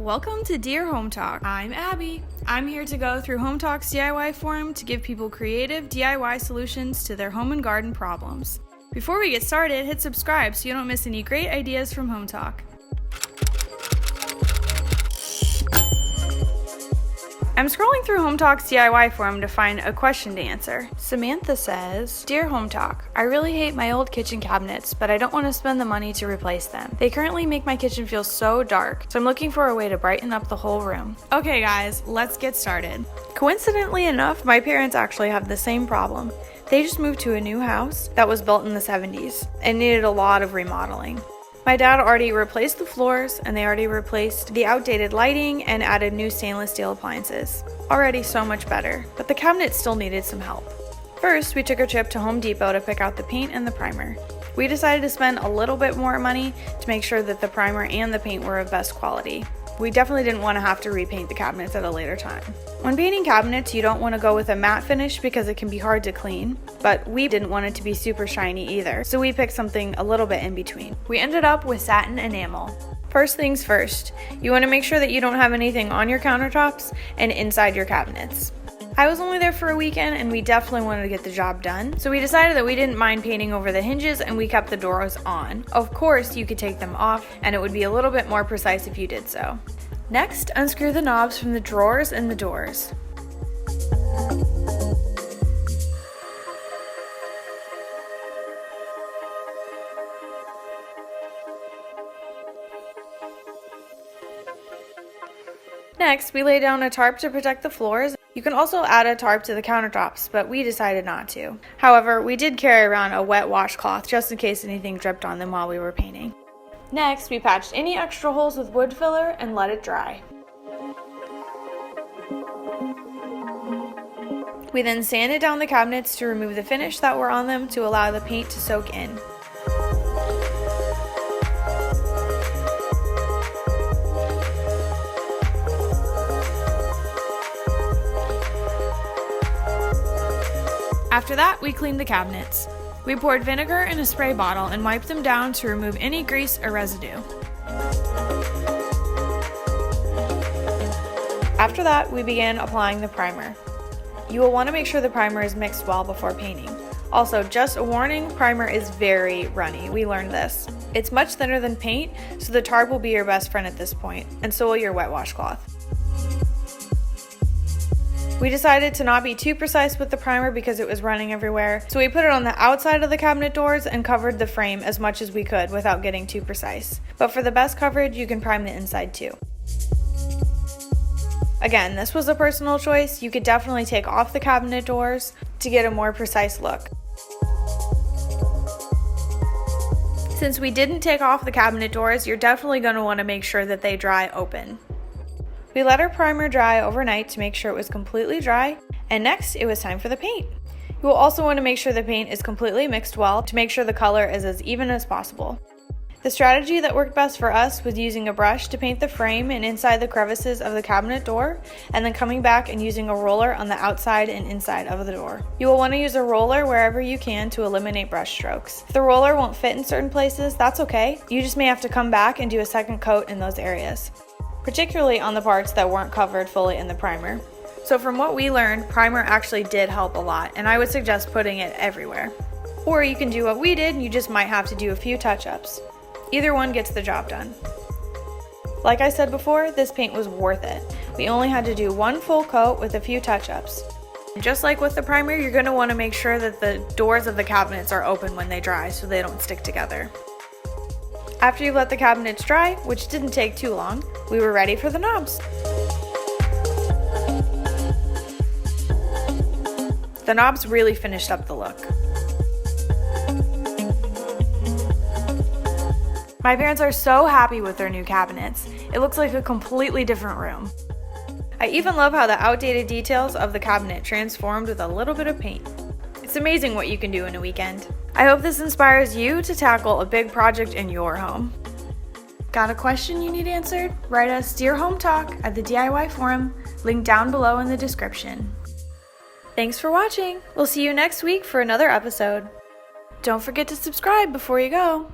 Welcome to Dear Hometalk. I'm Abbie. I'm here to go through Hometalk's DIY forum to give people creative DIY solutions to their home and garden problems. Before we get started, hit subscribe so you don't miss any great ideas from Hometalk. I'm scrolling through Hometalk's DIY forum to find a question to answer. Samantha says, Dear Hometalk, I really hate my old kitchen cabinets, but I don't want to spend the money to replace them. They currently make my kitchen feel so dark, so I'm looking for a way to brighten up the whole room. Okay guys, let's get started. Coincidentally enough, my parents actually have the same problem. They just moved to a new house that was built in the 70s and needed a lot of remodeling. My dad already replaced the floors, and they already replaced the outdated lighting and added new stainless steel appliances. Already so much better, but the cabinet still needed some help. First, we took a trip to Home Depot to pick out the paint and the primer. We decided to spend a little bit more money to make sure that the primer and the paint were of best quality. We definitely didn't want to have to repaint the cabinets at a later time. When painting cabinets, you don't want to go with a matte finish because it can be hard to clean, but we didn't want it to be super shiny either, so we picked something a little bit in between. We ended up with satin enamel. First things first, you want to make sure that you don't have anything on your countertops and inside your cabinets. I was only there for a weekend and we definitely wanted to get the job done, so we decided that we didn't mind painting over the hinges and we kept the doors on. Of course, you could take them off and it would be a little bit more precise if you did so. Next, unscrew the knobs from the drawers and the doors. Next, we lay down a tarp to protect the floors. You can also add a tarp to the countertops, but we decided not to. However, we did carry around a wet washcloth just in case anything dripped on them while we were painting. Next, we patched any extra holes with wood filler and let it dry. We then sanded down the cabinets to remove the finish that were on them to allow the paint to soak in. After that, we cleaned the cabinets. We poured vinegar in a spray bottle and wiped them down to remove any grease or residue. After that, we began applying the primer. You will want to make sure the primer is mixed well before painting. Also, just a warning, primer is very runny. We learned this. It's much thinner than paint, so the tarp will be your best friend at this point, and so will your wet washcloth. We decided to not be too precise with the primer because it was running everywhere, so we put it on the outside of the cabinet doors and covered the frame as much as we could without getting too precise. But for the best coverage, you can prime the inside too. Again, this was a personal choice. You could definitely take off the cabinet doors to get a more precise look. Since we didn't take off the cabinet doors, you're definitely going to want to make sure that they dry open. We let our primer dry overnight to make sure it was completely dry, and next it was time for the paint. You will also want to make sure the paint is completely mixed well to make sure the color is as even as possible. The strategy that worked best for us was using a brush to paint the frame and inside the crevices of the cabinet door, and then coming back and using a roller on the outside and inside of the door. You will want to use a roller wherever you can to eliminate brush strokes. If the roller won't fit in certain places, that's okay. You just may have to come back and do a second coat in those areas, particularly on the parts that weren't covered fully in the primer. So from what we learned, primer actually did help a lot, and I would suggest putting it everywhere. Or you can do what we did, and you just might have to do a few touch-ups. Either one gets the job done. Like I said before, this paint was worth it. We only had to do one full coat with a few touch-ups. Just like with the primer, you're going to want to make sure that the doors of the cabinets are open when they dry so they don't stick together. After you let the cabinets dry, which didn't take too long, we were ready for the knobs. The knobs really finished up the look. My parents are so happy with their new cabinets. It looks like a completely different room. I even love how the outdated details of the cabinet transformed with a little bit of paint. It's amazing what you can do in a weekend. I hope this inspires you to tackle a big project in your home. Got a question you need answered? Write us Dear Hometalk at the DIY forum, link down below in the description. Thanks for watching. We'll see you next week for another episode. Don't forget to subscribe before you go.